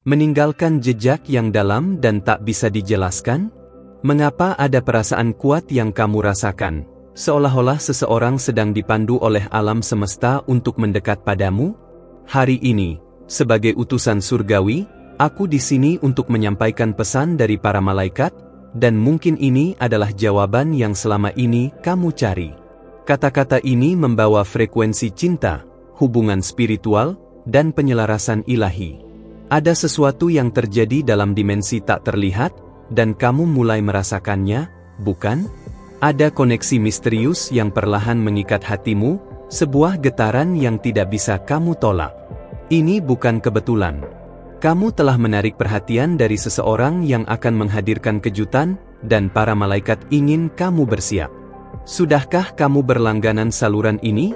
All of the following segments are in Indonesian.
Meninggalkan jejak yang dalam dan tak bisa dijelaskan? Mengapa ada perasaan kuat yang kamu rasakan, seolah-olah seseorang sedang dipandu oleh alam semesta untuk mendekat padamu? Hari ini, sebagai utusan surgawi, aku di sini untuk menyampaikan pesan dari para malaikat, dan mungkin ini adalah jawaban yang selama ini kamu cari. Kata-kata ini membawa frekuensi cinta, hubungan spiritual, dan penyelarasan ilahi. Ada sesuatu yang terjadi dalam dimensi tak terlihat, dan kamu mulai merasakannya, bukan? Ada koneksi misterius yang perlahan mengikat hatimu, sebuah getaran yang tidak bisa kamu tolak. Ini bukan kebetulan. Kamu telah menarik perhatian dari seseorang yang akan menghadirkan kejutan, dan para malaikat ingin kamu bersiap. Sudahkah kamu berlangganan saluran ini?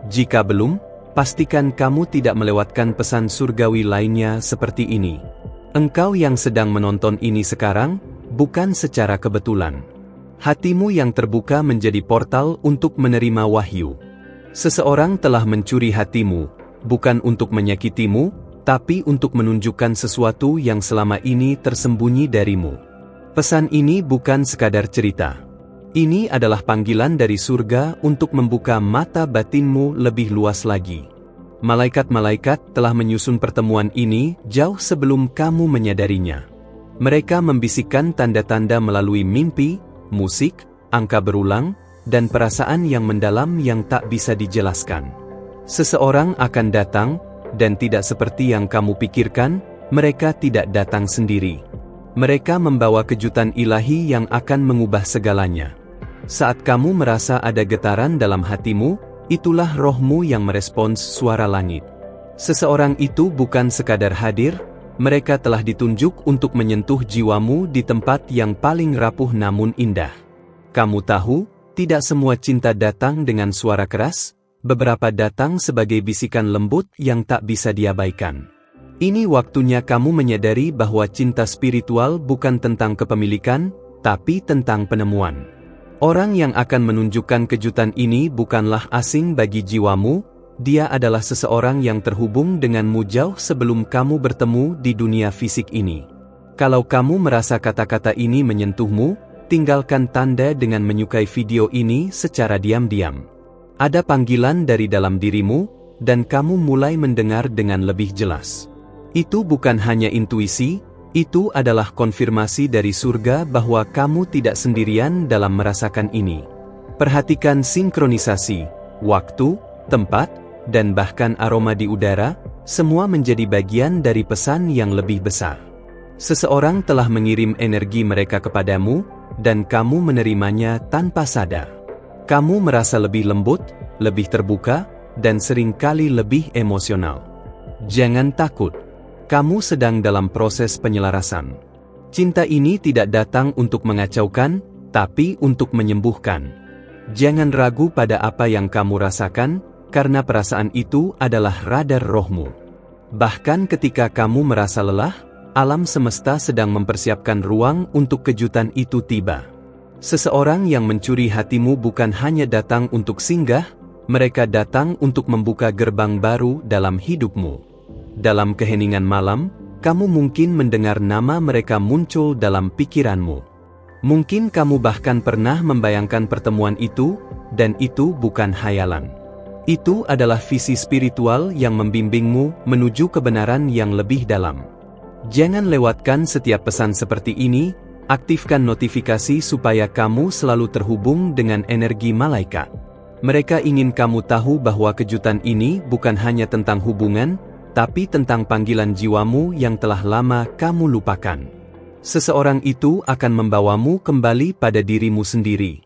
Jika belum, pastikan kamu tidak melewatkan pesan surgawi lainnya seperti ini. Engkau yang sedang menonton ini sekarang, bukan secara kebetulan. Hatimu yang terbuka menjadi portal untuk menerima wahyu. Seseorang telah mencuri hatimu, bukan untuk menyakitimu, tapi untuk menunjukkan sesuatu yang selama ini tersembunyi darimu. Pesan ini bukan sekadar cerita. Ini adalah panggilan dari surga untuk membuka mata batinmu lebih luas lagi. Malaikat-malaikat telah menyusun pertemuan ini jauh sebelum kamu menyadarinya. Mereka membisikkan tanda-tanda melalui mimpi, musik, angka berulang, dan perasaan yang mendalam yang tak bisa dijelaskan. Seseorang akan datang, dan tidak seperti yang kamu pikirkan, mereka tidak datang sendiri. Mereka membawa kejutan ilahi yang akan mengubah segalanya. Saat kamu merasa ada getaran dalam hatimu, itulah rohmu yang merespons suara langit. Seseorang itu bukan sekadar hadir, mereka telah ditunjuk untuk menyentuh jiwamu di tempat yang paling rapuh namun indah. Kamu tahu, tidak semua cinta datang dengan suara keras, beberapa datang sebagai bisikan lembut yang tak bisa diabaikan. Ini waktunya kamu menyadari bahwa cinta spiritual bukan tentang kepemilikan, tapi tentang penemuan. Orang yang akan menunjukkan kejutan ini bukanlah asing bagi jiwamu, dia adalah seseorang yang terhubung denganmu jauh sebelum kamu bertemu di dunia fisik ini. Kalau kamu merasa kata-kata ini menyentuhmu, tinggalkan tanda dengan menyukai video ini secara diam-diam. Ada panggilan dari dalam dirimu, dan kamu mulai mendengar dengan lebih jelas. Itu bukan hanya intuisi, itu adalah konfirmasi dari surga bahwa kamu tidak sendirian dalam merasakan ini. Perhatikan sinkronisasi, waktu, tempat, dan bahkan aroma di udara, semua menjadi bagian dari pesan yang lebih besar. Seseorang telah mengirim energi mereka kepadamu, dan kamu menerimanya tanpa sadar. Kamu merasa lebih lembut, lebih terbuka, dan seringkali lebih emosional. Jangan takut. Kamu sedang dalam proses penyelarasan. Cinta ini tidak datang untuk mengacaukan, tapi untuk menyembuhkan. Jangan ragu pada apa yang kamu rasakan, karena perasaan itu adalah radar rohmu. Bahkan ketika kamu merasa lelah, alam semesta sedang mempersiapkan ruang untuk kejutan itu tiba. Seseorang yang mencuri hatimu bukan hanya datang untuk singgah, mereka datang untuk membuka gerbang baru dalam hidupmu. Dalam keheningan malam, kamu mungkin mendengar nama mereka muncul dalam pikiranmu. Mungkin kamu bahkan pernah membayangkan pertemuan itu, dan itu bukan hayalan. Itu adalah visi spiritual yang membimbingmu menuju kebenaran yang lebih dalam. Jangan lewatkan setiap pesan seperti ini, aktifkan notifikasi supaya kamu selalu terhubung dengan energi malaikat. Mereka ingin kamu tahu bahwa kejutan ini bukan hanya tentang hubungan, tapi tentang panggilan jiwamu yang telah lama kamu lupakan. Seseorang itu akan membawamu kembali pada dirimu sendiri.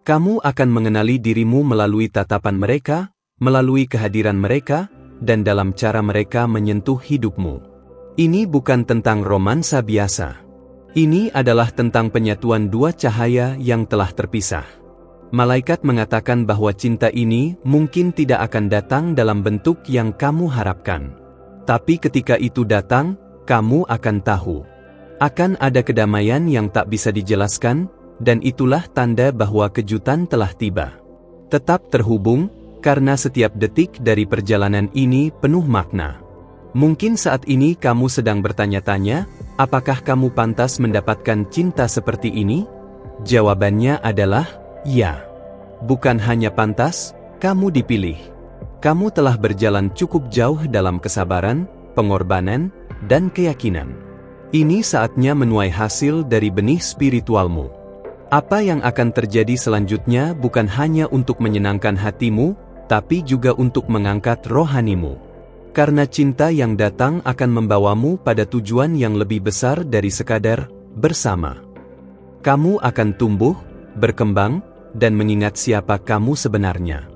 Kamu akan mengenali dirimu melalui tatapan mereka, melalui kehadiran mereka, dan dalam cara mereka menyentuh hidupmu. Ini bukan tentang romansa biasa. Ini adalah tentang penyatuan dua cahaya yang telah terpisah. Malaikat mengatakan bahwa cinta ini mungkin tidak akan datang dalam bentuk yang kamu harapkan. Tapi ketika itu datang, kamu akan tahu. Akan ada kedamaian yang tak bisa dijelaskan, dan itulah tanda bahwa kejutan telah tiba. Tetap terhubung, karena setiap detik dari perjalanan ini penuh makna. Mungkin saat ini kamu sedang bertanya-tanya, apakah kamu pantas mendapatkan cinta seperti ini? Jawabannya adalah, ya. Bukan hanya pantas, kamu dipilih. Kamu telah berjalan cukup jauh dalam kesabaran, pengorbanan, dan keyakinan. Ini saatnya menuai hasil dari benih spiritualmu. Apa yang akan terjadi selanjutnya bukan hanya untuk menyenangkan hatimu, tapi juga untuk mengangkat rohanimu. Karena cinta yang datang akan membawamu pada tujuan yang lebih besar dari sekadar bersama. Kamu akan tumbuh, berkembang, dan mengingat siapa kamu sebenarnya.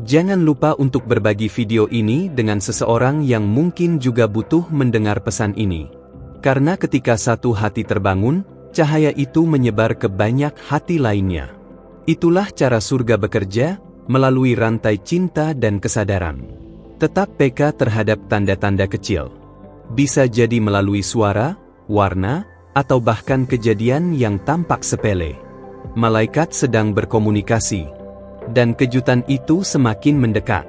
Jangan lupa untuk berbagi video ini dengan seseorang yang mungkin juga butuh mendengar pesan ini. Karena ketika satu hati terbangun, cahaya itu menyebar ke banyak hati lainnya. Itulah cara surga bekerja, melalui rantai cinta dan kesadaran. Tetap peka terhadap tanda-tanda kecil. Bisa jadi melalui suara, warna, atau bahkan kejadian yang tampak sepele. Malaikat sedang berkomunikasi. Dan kejutan itu semakin mendekat.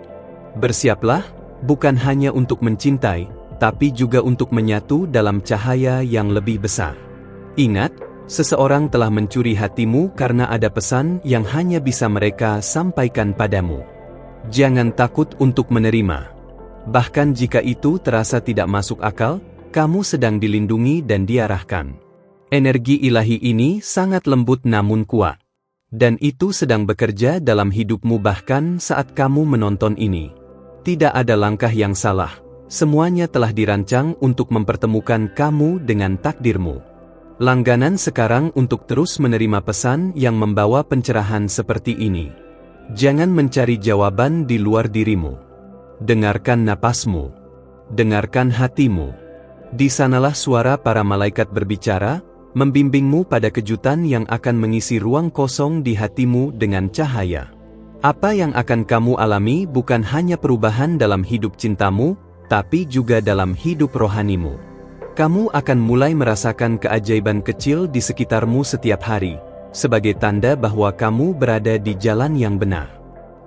Bersiaplah, bukan hanya untuk mencintai, tapi juga untuk menyatu dalam cahaya yang lebih besar. Ingat, seseorang telah mencuri hatimu karena ada pesan yang hanya bisa mereka sampaikan padamu. Jangan takut untuk menerima. Bahkan jika itu terasa tidak masuk akal, kamu sedang dilindungi dan diarahkan. Energi ilahi ini sangat lembut namun kuat. Dan itu sedang bekerja dalam hidupmu bahkan saat kamu menonton ini. Tidak ada langkah yang salah. Semuanya telah dirancang untuk mempertemukan kamu dengan takdirmu. Langganan sekarang untuk terus menerima pesan yang membawa pencerahan seperti ini. Jangan mencari jawaban di luar dirimu. Dengarkan napasmu. Dengarkan hatimu. Di sanalah suara para malaikat berbicara, membimbingmu pada kejutan yang akan mengisi ruang kosong di hatimu dengan cahaya. Apa yang akan kamu alami bukan hanya perubahan dalam hidup cintamu, tapi juga dalam hidup rohanimu. Kamu akan mulai merasakan keajaiban kecil di sekitarmu setiap hari, sebagai tanda bahwa kamu berada di jalan yang benar.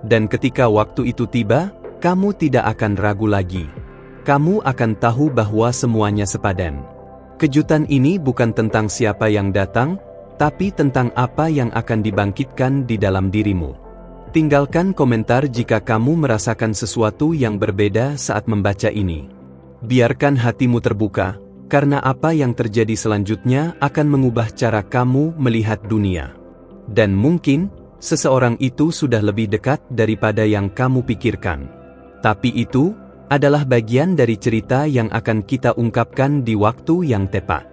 Dan ketika waktu itu tiba, kamu tidak akan ragu lagi. Kamu akan tahu bahwa semuanya sepadan. Kejutan ini bukan tentang siapa yang datang, tapi tentang apa yang akan dibangkitkan di dalam dirimu. Tinggalkan komentar jika kamu merasakan sesuatu yang berbeda saat membaca ini. Biarkan hatimu terbuka, karena apa yang terjadi selanjutnya akan mengubah cara kamu melihat dunia. Dan mungkin, seseorang itu sudah lebih dekat daripada yang kamu pikirkan. Tapi itu adalah bagian dari cerita yang akan kita ungkapkan di waktu yang tepat.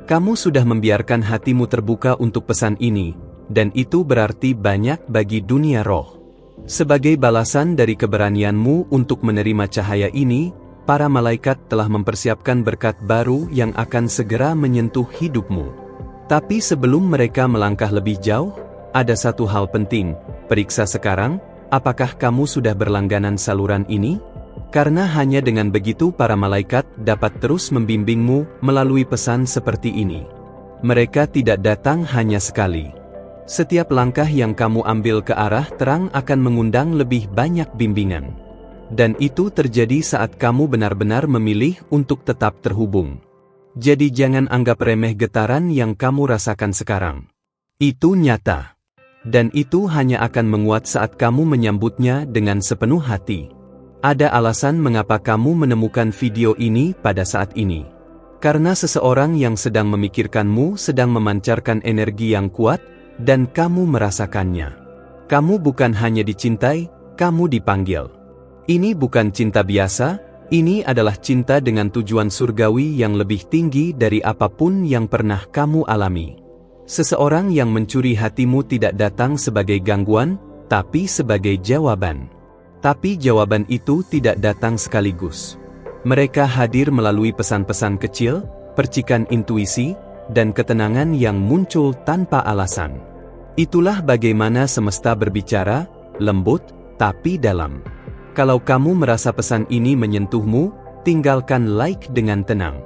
Kamu sudah membiarkan hatimu terbuka untuk pesan ini, dan itu berarti banyak bagi dunia roh. Sebagai balasan dari keberanianmu untuk menerima cahaya ini, para malaikat telah mempersiapkan berkat baru yang akan segera menyentuh hidupmu. Tapi sebelum mereka melangkah lebih jauh, ada satu hal penting. Periksa sekarang, apakah kamu sudah berlangganan saluran ini? Karena hanya dengan begitu para malaikat dapat terus membimbingmu melalui pesan seperti ini. Mereka tidak datang hanya sekali. Setiap langkah yang kamu ambil ke arah terang akan mengundang lebih banyak bimbingan. Dan itu terjadi saat kamu benar-benar memilih untuk tetap terhubung. Jadi jangan anggap remeh getaran yang kamu rasakan sekarang. Itu nyata. Dan itu hanya akan menguat saat kamu menyambutnya dengan sepenuh hati. Ada alasan mengapa kamu menemukan video ini pada saat ini. Karena seseorang yang sedang memikirkanmu sedang memancarkan energi yang kuat, dan kamu merasakannya. Kamu bukan hanya dicintai, kamu dipanggil. Ini bukan cinta biasa, ini adalah cinta dengan tujuan surgawi yang lebih tinggi dari apapun yang pernah kamu alami. Seseorang yang mencuri hatimu tidak datang sebagai gangguan, tapi sebagai jawaban. Tapi jawaban itu tidak datang sekaligus. Mereka hadir melalui pesan-pesan kecil, percikan intuisi, dan ketenangan yang muncul tanpa alasan. Itulah bagaimana semesta berbicara, lembut, tapi dalam. Kalau kamu merasa pesan ini menyentuhmu, tinggalkan like dengan tenang.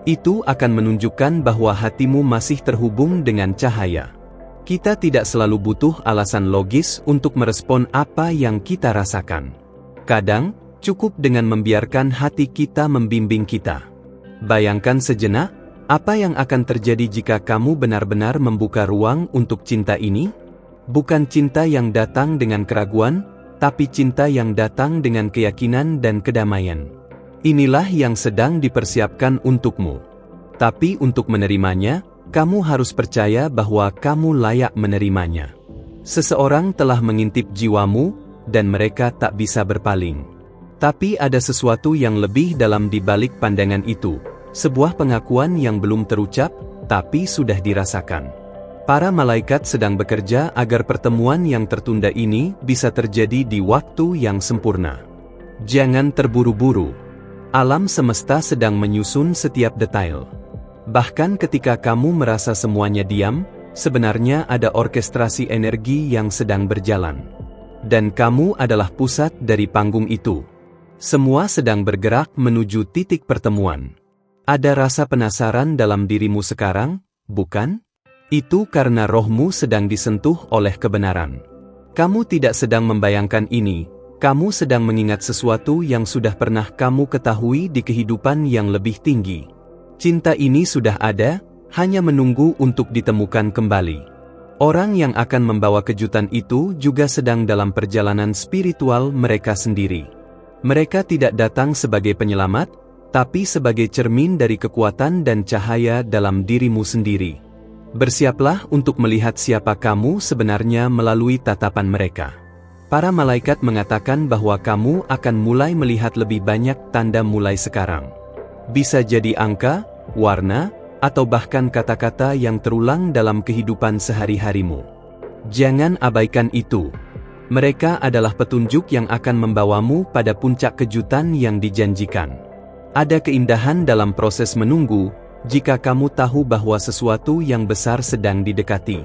Itu akan menunjukkan bahwa hatimu masih terhubung dengan cahaya. Kita tidak selalu butuh alasan logis untuk merespon apa yang kita rasakan. Kadang, Cukup dengan membiarkan hati kita membimbing kita. Bayangkan sejenak, apa yang akan terjadi jika kamu benar-benar membuka ruang untuk cinta ini? Bukan cinta yang datang dengan keraguan, tapi cinta yang datang dengan keyakinan dan kedamaian. Inilah yang sedang dipersiapkan untukmu. Tapi untuk menerimanya, kamu harus percaya bahwa kamu layak menerimanya. Seseorang telah mengintip jiwamu, dan mereka tak bisa berpaling. Tapi ada sesuatu yang lebih dalam di balik pandangan itu, sebuah pengakuan yang belum terucap, tapi sudah dirasakan. Para malaikat sedang bekerja agar pertemuan yang tertunda ini bisa terjadi di waktu yang sempurna. Jangan terburu-buru. Alam semesta sedang menyusun setiap detail. Bahkan ketika kamu merasa semuanya diam, sebenarnya ada orkestrasi energi yang sedang berjalan. Dan kamu adalah pusat dari panggung itu. Semua sedang bergerak menuju titik pertemuan. Ada rasa penasaran dalam dirimu sekarang, bukan? Itu karena rohmu sedang disentuh oleh kebenaran. Kamu tidak sedang membayangkan ini, kamu sedang mengingat sesuatu yang sudah pernah kamu ketahui di kehidupan yang lebih tinggi. Cinta ini sudah ada, hanya menunggu untuk ditemukan kembali. Orang yang akan membawa kejutan itu juga sedang dalam perjalanan spiritual mereka sendiri. Mereka tidak datang sebagai penyelamat, tapi sebagai cermin dari kekuatan dan cahaya dalam dirimu sendiri. Bersiaplah untuk melihat siapa kamu sebenarnya melalui tatapan mereka. Para malaikat mengatakan bahwa kamu akan mulai melihat lebih banyak tanda mulai sekarang. Bisa jadi angka, warna, atau bahkan kata-kata yang terulang dalam kehidupan sehari-harimu. Jangan abaikan itu. Mereka adalah petunjuk yang akan membawamu pada puncak kejutan yang dijanjikan. Ada keindahan dalam proses menunggu, jika kamu tahu bahwa sesuatu yang besar sedang didekati.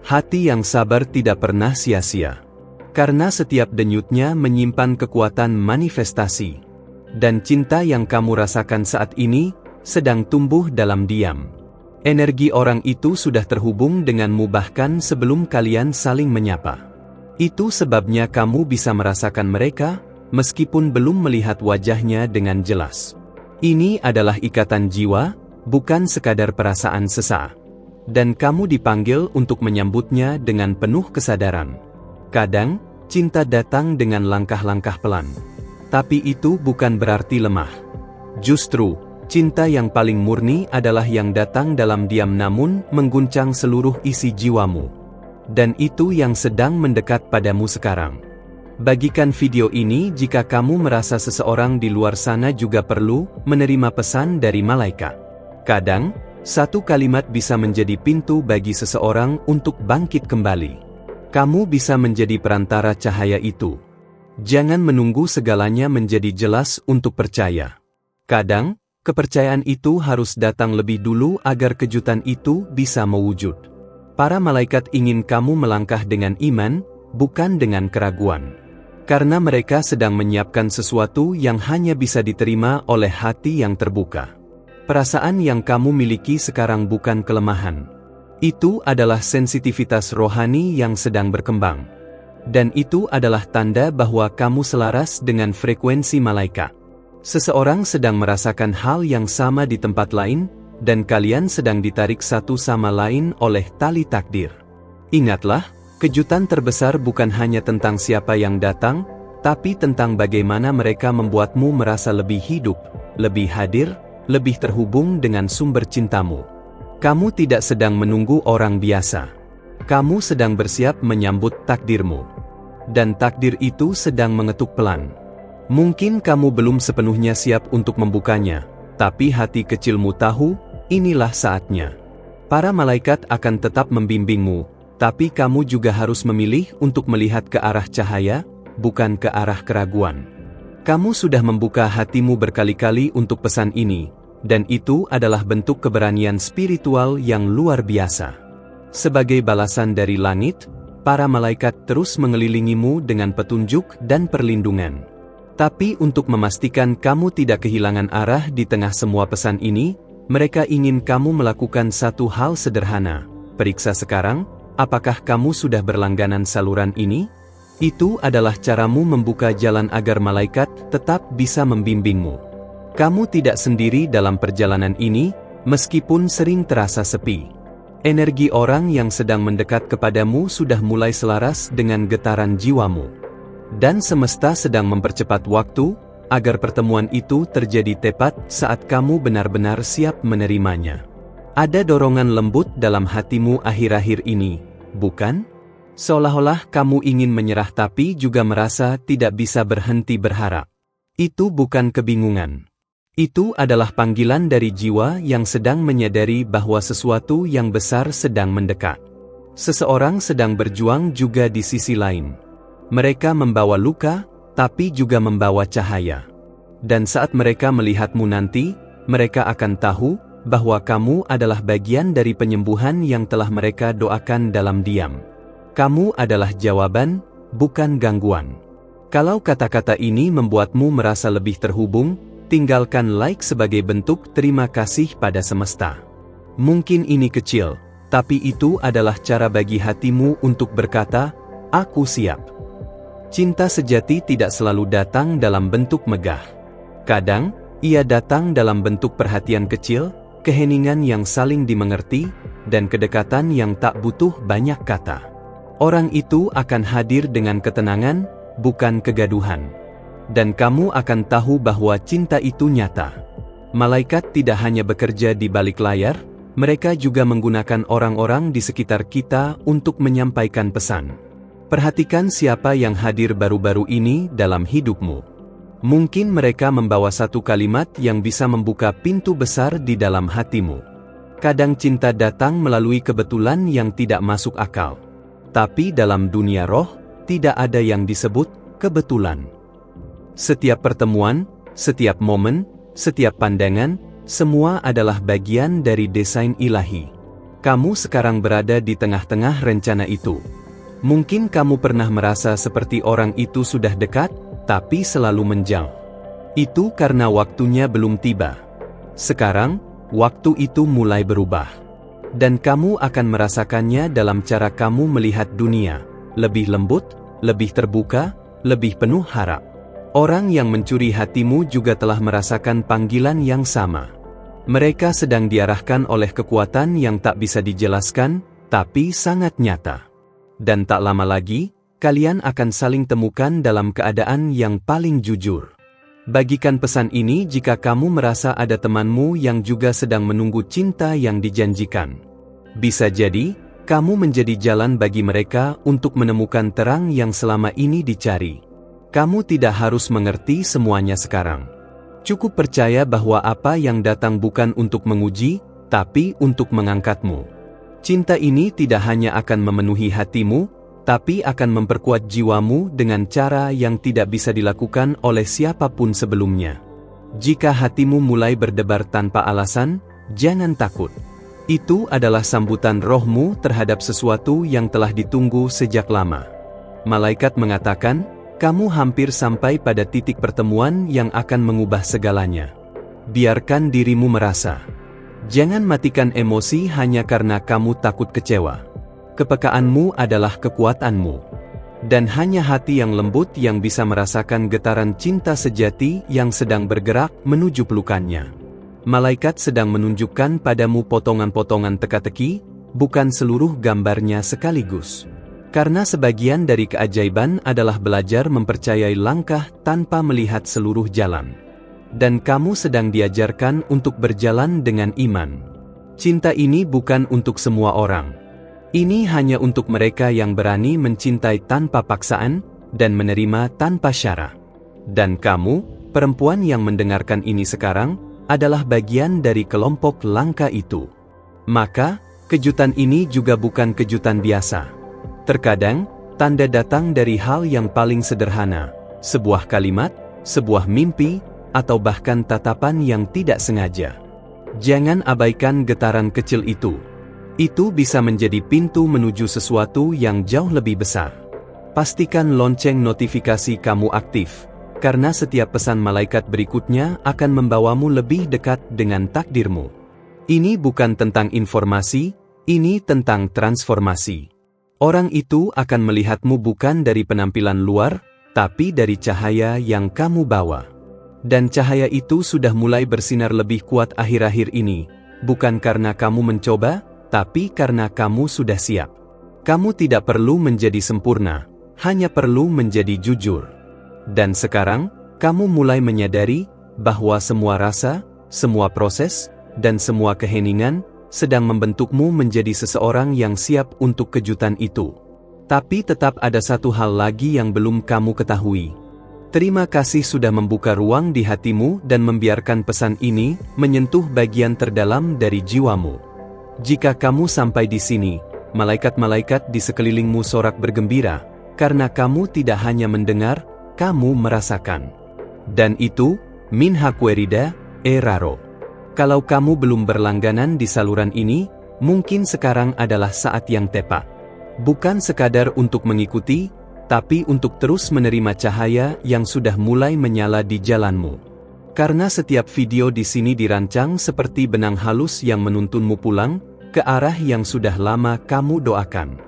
Hati yang sabar tidak pernah sia-sia. Karena setiap denyutnya menyimpan kekuatan manifestasi. Dan cinta yang kamu rasakan saat ini, sedang tumbuh dalam diam. Energi orang itu sudah terhubung denganmu bahkan sebelum kalian saling menyapa. Itu sebabnya kamu bisa merasakan mereka, meskipun belum melihat wajahnya dengan jelas. Ini adalah ikatan jiwa, bukan sekadar perasaan sesaat. Dan kamu dipanggil untuk menyambutnya dengan penuh kesadaran. Kadang, cinta datang dengan langkah-langkah pelan. Tapi itu bukan berarti lemah. Justru, cinta yang paling murni adalah yang datang dalam diam namun mengguncang seluruh isi jiwamu. Dan itu yang sedang mendekat padamu sekarang. Bagikan video ini jika kamu merasa seseorang di luar sana juga perlu menerima pesan dari malaikat. Kadang, satu kalimat bisa menjadi pintu bagi seseorang untuk bangkit kembali. Kamu bisa menjadi perantara cahaya itu. Jangan menunggu segalanya menjadi jelas untuk percaya. Kadang, kepercayaan itu harus datang lebih dulu agar kejutan itu bisa mewujud. Para malaikat ingin kamu melangkah dengan iman, bukan dengan keraguan. Karena mereka sedang menyiapkan sesuatu yang hanya bisa diterima oleh hati yang terbuka. Perasaan yang kamu miliki sekarang bukan kelemahan. Itu adalah sensitivitas rohani yang sedang berkembang. Dan itu adalah tanda bahwa kamu selaras dengan frekuensi malaikat. Seseorang sedang merasakan hal yang sama di tempat lain, dan kalian sedang ditarik satu sama lain oleh tali takdir. Ingatlah, kejutan terbesar bukan hanya tentang siapa yang datang, tapi tentang bagaimana mereka membuatmu merasa lebih hidup, lebih hadir, lebih terhubung dengan sumber cintamu. Kamu tidak sedang menunggu orang biasa. Kamu sedang bersiap menyambut takdirmu. Dan takdir itu sedang mengetuk pelan. Mungkin kamu belum sepenuhnya siap untuk membukanya, tapi hati kecilmu tahu, inilah saatnya. Para malaikat akan tetap membimbingmu, tapi kamu juga harus memilih untuk melihat ke arah cahaya, bukan ke arah keraguan. Kamu sudah membuka hatimu berkali-kali untuk pesan ini, dan itu adalah bentuk keberanian spiritual yang luar biasa. Sebagai balasan dari langit, para malaikat terus mengelilingimu dengan petunjuk dan perlindungan. Tapi untuk memastikan kamu tidak kehilangan arah di tengah semua pesan ini, mereka ingin kamu melakukan satu hal sederhana. Periksa sekarang, apakah kamu sudah berlangganan saluran ini? Itu adalah caramu membuka jalan agar malaikat tetap bisa membimbingmu. Kamu tidak sendiri dalam perjalanan ini, meskipun sering terasa sepi. Energi orang yang sedang mendekat kepadamu sudah mulai selaras dengan getaran jiwamu. Dan semesta sedang mempercepat waktu, agar pertemuan itu terjadi tepat saat kamu benar-benar siap menerimanya. Ada dorongan lembut dalam hatimu akhir-akhir ini, bukan? Seolah-olah kamu ingin menyerah tapi juga merasa tidak bisa berhenti berharap. Itu bukan kebingungan. Itu adalah panggilan dari jiwa yang sedang menyadari bahwa sesuatu yang besar sedang mendekat. Seseorang sedang berjuang juga di sisi lain. Mereka membawa luka, tapi juga membawa cahaya. Dan saat mereka melihatmu nanti, mereka akan tahu bahwa kamu adalah bagian dari penyembuhan yang telah mereka doakan dalam diam. Kamu adalah jawaban, bukan gangguan. Kalau kata-kata ini membuatmu merasa lebih terhubung, tinggalkan like sebagai bentuk terima kasih pada semesta. Mungkin ini kecil, tapi itu adalah cara bagi hatimu untuk berkata, "Aku siap." Cinta sejati tidak selalu datang dalam bentuk megah. Kadang, ia datang dalam bentuk perhatian kecil, keheningan yang saling dimengerti, dan kedekatan yang tak butuh banyak kata. Orang itu akan hadir dengan ketenangan, bukan kegaduhan. Dan kamu akan tahu bahwa cinta itu nyata. Malaikat tidak hanya bekerja di balik layar, mereka juga menggunakan orang-orang di sekitar kita untuk menyampaikan pesan. Perhatikan siapa yang hadir baru-baru ini dalam hidupmu. Mungkin mereka membawa satu kalimat yang bisa membuka pintu besar di dalam hatimu. Kadang cinta datang melalui kebetulan yang tidak masuk akal. Tapi dalam dunia roh, tidak ada yang disebut kebetulan. Setiap pertemuan, setiap momen, setiap pandangan, semua adalah bagian dari desain ilahi. Kamu sekarang berada di tengah-tengah rencana itu. Mungkin kamu pernah merasa seperti orang itu sudah dekat, tapi selalu menjauh. Itu karena waktunya belum tiba. Sekarang, waktu itu mulai berubah. Dan kamu akan merasakannya dalam cara kamu melihat dunia, lebih lembut, lebih terbuka, lebih penuh harap. Orang yang mencuri hatimu juga telah merasakan panggilan yang sama. Mereka sedang diarahkan oleh kekuatan yang tak bisa dijelaskan, tapi sangat nyata. Dan tak lama lagi, kalian akan saling temukan dalam keadaan yang paling jujur. Bagikan pesan ini jika kamu merasa ada temanmu yang juga sedang menunggu cinta yang dijanjikan. Bisa jadi, kamu menjadi jalan bagi mereka untuk menemukan terang yang selama ini dicari. Kamu tidak harus mengerti semuanya sekarang. Cukup percaya bahwa apa yang datang bukan untuk menguji, tapi untuk mengangkatmu. Cinta ini tidak hanya akan memenuhi hatimu, tapi akan memperkuat jiwamu dengan cara yang tidak bisa dilakukan oleh siapapun sebelumnya. Jika hatimu mulai berdebar tanpa alasan, jangan takut. Itu adalah sambutan rohmu terhadap sesuatu yang telah ditunggu sejak lama. Malaikat mengatakan, kamu hampir sampai pada titik pertemuan yang akan mengubah segalanya. Biarkan dirimu merasa. Jangan matikan emosi hanya karena kamu takut kecewa. Kepekaanmu adalah kekuatanmu. Dan hanya hati yang lembut yang bisa merasakan getaran cinta sejati yang sedang bergerak menuju pelukannya. Malaikat sedang menunjukkan padamu potongan-potongan teka-teki, bukan seluruh gambarnya sekaligus. Karena sebagian dari keajaiban adalah belajar mempercayai langkah tanpa melihat seluruh jalan. Dan kamu sedang diajarkan untuk berjalan dengan iman. Cinta ini bukan untuk semua orang. Ini hanya untuk mereka yang berani mencintai tanpa paksaan, dan menerima tanpa syarat. Dan kamu, perempuan yang mendengarkan ini sekarang, adalah bagian dari kelompok langka itu. Maka, kejutan ini juga bukan kejutan biasa. Terkadang, tanda datang dari hal yang paling sederhana, sebuah kalimat, sebuah mimpi, atau bahkan tatapan yang tidak sengaja. Jangan abaikan getaran kecil itu. Itu bisa menjadi pintu menuju sesuatu yang jauh lebih besar. Pastikan lonceng notifikasi kamu aktif, karena setiap pesan malaikat berikutnya akan membawamu lebih dekat dengan takdirmu. Ini bukan tentang informasi, ini tentang transformasi. Orang itu akan melihatmu bukan dari penampilan luar, tapi dari cahaya yang kamu bawa. Dan cahaya itu sudah mulai bersinar lebih kuat akhir-akhir ini, bukan karena kamu mencoba, tapi karena kamu sudah siap. Kamu tidak perlu menjadi sempurna, hanya perlu menjadi jujur. Dan sekarang, kamu mulai menyadari bahwa semua rasa, semua proses, dan semua keheningan sedang membentukmu menjadi seseorang yang siap untuk kejutan itu. Tapi tetap ada satu hal lagi yang belum kamu ketahui. Terima kasih sudah membuka ruang di hatimu dan membiarkan pesan ini menyentuh bagian terdalam dari jiwamu. Jika kamu sampai di sini, malaikat-malaikat di sekelilingmu sorak bergembira, karena kamu tidak hanya mendengar, kamu merasakan. Dan itu, min hakwerida, raro. Kalau kamu belum berlangganan di saluran ini, mungkin sekarang adalah saat yang tepat. Bukan sekadar untuk mengikuti, tapi untuk terus menerima cahaya yang sudah mulai menyala di jalanmu. Karena setiap video di sini dirancang seperti benang halus yang menuntunmu pulang ke arah yang sudah lama kamu doakan.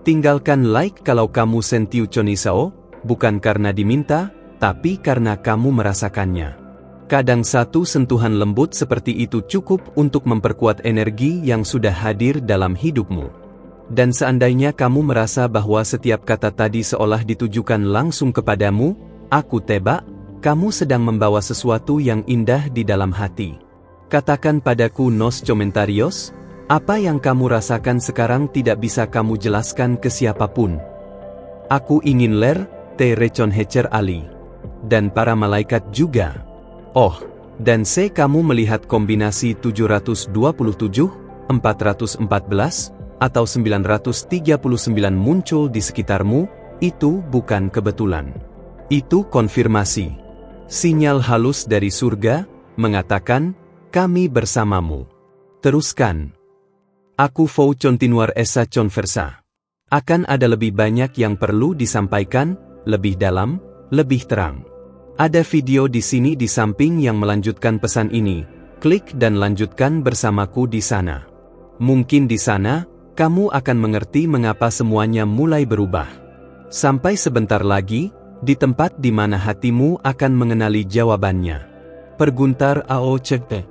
Tinggalkan like kalau kamu sentiu chonisao, bukan karena diminta, tapi karena kamu merasakannya. Kadang satu sentuhan lembut seperti itu cukup untuk memperkuat energi yang sudah hadir dalam hidupmu. Dan seandainya kamu merasa bahwa setiap kata tadi seolah ditujukan langsung kepadamu, aku tebak, kamu sedang membawa sesuatu yang indah di dalam hati. Katakan padaku nos comentarios, apa yang kamu rasakan sekarang tidak bisa kamu jelaskan ke siapapun. Aku ingin ler, te recon hecer ali. Dan para malaikat juga. Oh, dan kamu melihat kombinasi 727, 414, atau 939 muncul di sekitarmu, itu bukan kebetulan. Itu konfirmasi. Sinyal halus dari surga, mengatakan, kami bersamamu. Teruskan. Aku vou continuar essa conversa. Akan ada lebih banyak yang perlu disampaikan, lebih dalam, lebih terang. Ada video di sini di samping yang melanjutkan pesan ini. Klik dan lanjutkan bersamaku di sana. Mungkin di sana, kamu akan mengerti mengapa semuanya mulai berubah. Sampai sebentar lagi, di tempat di mana hatimu akan mengenali jawabannya. Perguntar ao cekte.